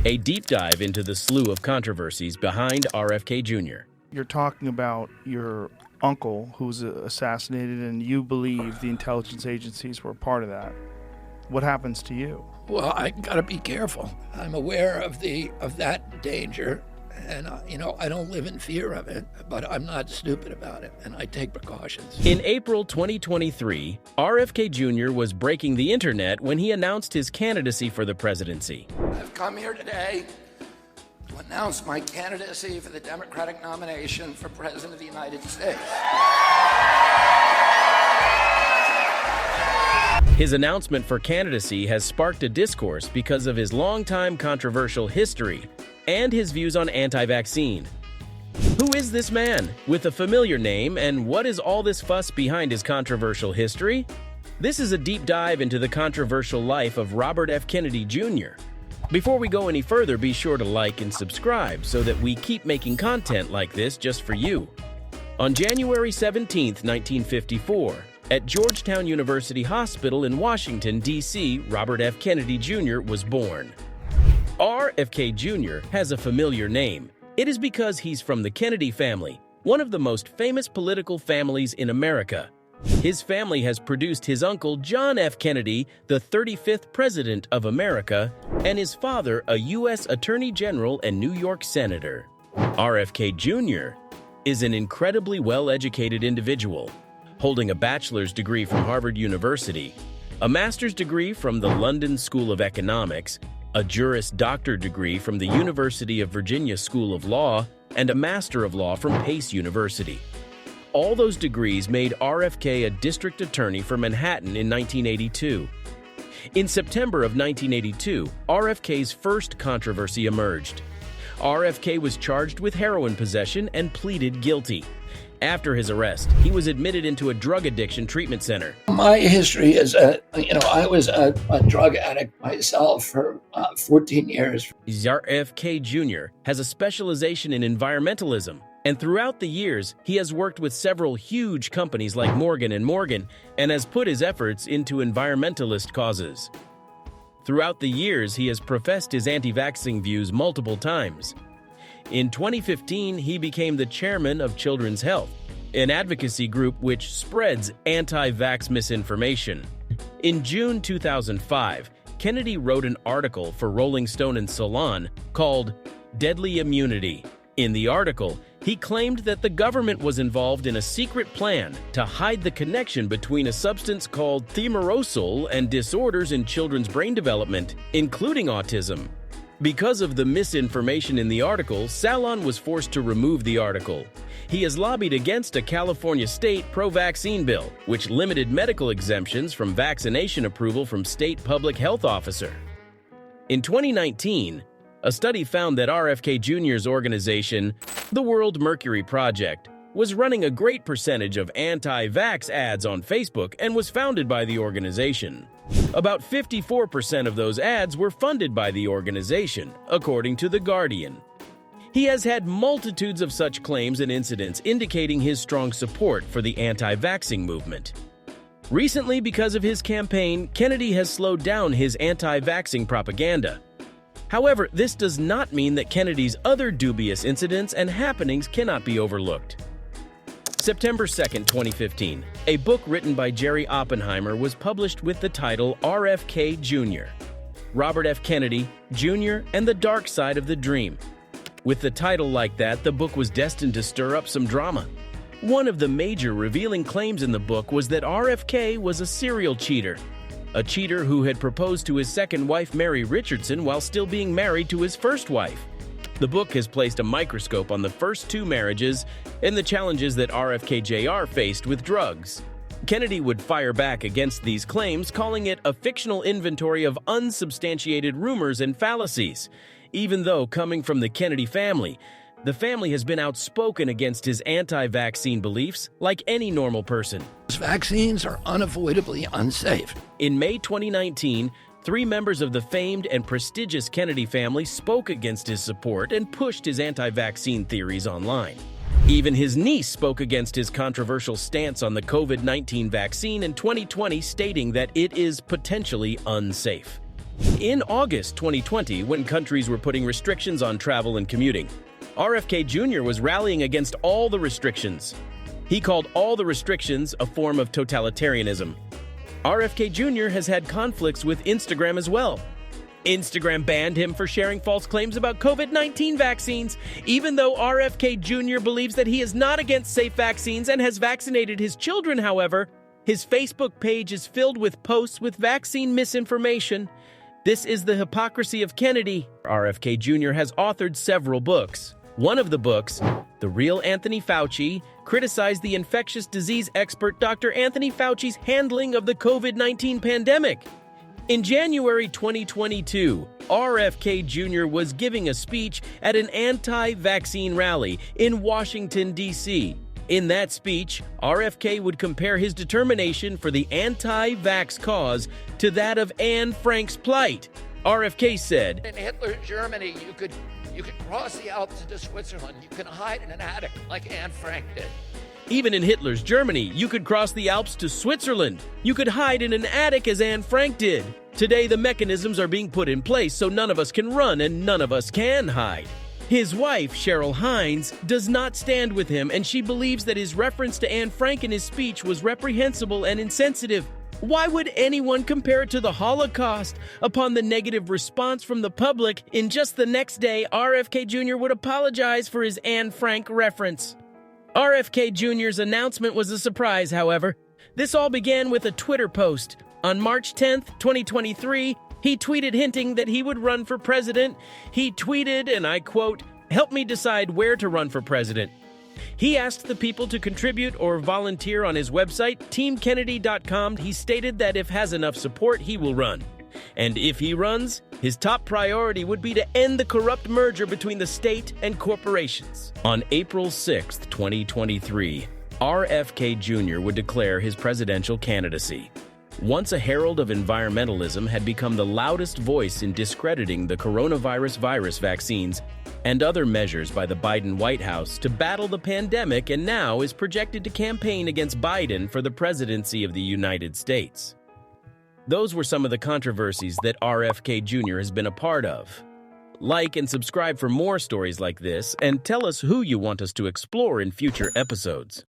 A deep dive into the slew of controversies behind RFK Jr. You're talking about your uncle who was assassinated, and you believe the intelligence agencies were part of that. What happens to you? Well, I gotta be careful. I'm aware of that danger, and I don't live in fear of it, but I'm not stupid about it, and I take precautions. In April 2023, RFK Jr. was breaking the internet when he announced his candidacy for the presidency. I've come here today to announce my candidacy for the Democratic nomination for President of the United States. His announcement for candidacy has sparked a discourse because of his longtime controversial history and his views on anti-vaccine. Who is this man with a familiar name, and what is all this fuss behind his controversial history? This is a deep dive into the controversial life of Robert F. Kennedy Jr. Before we go any further, be sure to like and subscribe so that we keep making content like this just for you. On January 17, 1954, at Georgetown University Hospital in Washington, D.C., Robert F. Kennedy Jr. was born. RFK Jr. has a familiar name. It is because he's from the Kennedy family, one of the most famous political families in America. His family has produced his uncle John F. Kennedy, the 35th President of America, and his father, a U.S. Attorney General and New York Senator. RFK Jr. is an incredibly well-educated individual, holding a bachelor's degree from Harvard University, a master's degree from the London School of Economics, a Juris Doctor degree from the University of Virginia School of Law, and a Master of Law from Pace University. All those degrees made RFK a district attorney for Manhattan in 1982. In September of 1982, RFK's first controversy emerged. RFK was charged with heroin possession and pleaded guilty. After his arrest, he was admitted into a drug addiction treatment center. My history is, I was a drug addict myself for 14 years. RFK Jr. has a specialization in environmentalism, and throughout the years, he has worked with several huge companies like Morgan & Morgan and has put his efforts into environmentalist causes. Throughout the years, he has professed his anti-vaxxing views multiple times. In 2015, he became the chairman of Children's Health, an advocacy group which spreads anti-vax misinformation. In June 2005, Kennedy wrote an article for Rolling Stone and Salon called "Deadly Immunity." In the article, he claimed that the government was involved in a secret plan to hide the connection between a substance called thimerosal and disorders in children's brain development, including autism. Because of the misinformation in the article, Salon was forced to remove the article. He has lobbied against a California state pro-vaccine bill, which limited medical exemptions from vaccination approval from state public health officer. In 2019, a study found that RFK Jr.'s organization, the World Mercury Project, was running a great percentage of anti-vax ads on Facebook and was founded by the organization. About 54% of those ads were funded by the organization, according to The Guardian. He has had multitudes of such claims and incidents indicating his strong support for the anti-vaxxing movement. Recently, because of his campaign, Kennedy has slowed down his anti-vaxxing propaganda. However, this does not mean that Kennedy's other dubious incidents and happenings cannot be overlooked. September 2, 2015, a book written by Jerry Oppenheimer was published with the title RFK Jr. Robert F. Kennedy, Jr. and the Dark Side of the Dream. With the title like that, the book was destined to stir up some drama. One of the major revealing claims in the book was that RFK was a serial cheater. A cheater who had proposed to his second wife, Mary Richardson, while still being married to his first wife. The book has placed a microscope on the first two marriages and the challenges that RFK Jr. faced with drugs. Kennedy would fire back against these claims, calling it a fictional inventory of unsubstantiated rumors and fallacies. Even though coming from the Kennedy family, the family has been outspoken against his anti-vaccine beliefs like any normal person. Vaccines are unavoidably unsafe. In May 2019, 3 members of the famed and prestigious Kennedy family spoke against his support and pushed his anti-vaccine theories online. Even his niece spoke against his controversial stance on the COVID-19 vaccine in 2020, stating that it is potentially unsafe. In August 2020, when countries were putting restrictions on travel and commuting, RFK Jr. was rallying against all the restrictions. He called all the restrictions a form of totalitarianism. RFK Jr. has had conflicts with Instagram as well. Instagram banned him for sharing false claims about COVID-19 vaccines, even though RFK Jr. believes that he is not against safe vaccines and has vaccinated his children. However, his Facebook page is filled with posts with vaccine misinformation. This is the hypocrisy of Kennedy. RFK Jr. has authored several books. One of the books, The Real Anthony Fauci, criticized the infectious disease expert Dr. Anthony Fauci's handling of the COVID-19 pandemic. In January 2022, RFK Jr. was giving a speech at an anti-vaccine rally in Washington, D.C. In that speech, RFK would compare his determination for the anti-vax cause to that of Anne Frank's plight. RFK said, In Hitler's Germany, you could cross the Alps into Switzerland. You can hide in an attic like Anne Frank did. Even in Hitler's Germany, you could cross the Alps to Switzerland. You could hide in an attic as Anne Frank did. Today, the mechanisms are being put in place so none of us can run and none of us can hide. His wife, Cheryl Hines, does not stand with him, and she believes that his reference to Anne Frank in his speech was reprehensible and insensitive. Why would anyone compare it to the Holocaust? Upon the negative response from the public, in just the next day, RFK Jr. would apologize for his Anne Frank reference. RFK Jr.'s announcement was a surprise, however. This all began with a Twitter post. On March 10th, 2023, he tweeted hinting that he would run for president. He tweeted, and I quote, "Help me decide where to run for president." He asked the people to contribute or volunteer on his website, teamkennedy.com. He stated that if has enough support, he will run. And if he runs, his top priority would be to end the corrupt merger between the state and corporations. On April 6th, 2023, RFK Jr. would declare his presidential candidacy. Once a herald of environmentalism, had become the loudest voice in discrediting the coronavirus vaccines and other measures by the Biden White House to battle the pandemic, and now is projected to campaign against Biden for the presidency of the United States. Those were some of the controversies that RFK Jr. has been a part of. Like and subscribe for more stories like this, and tell us who you want us to explore in future episodes.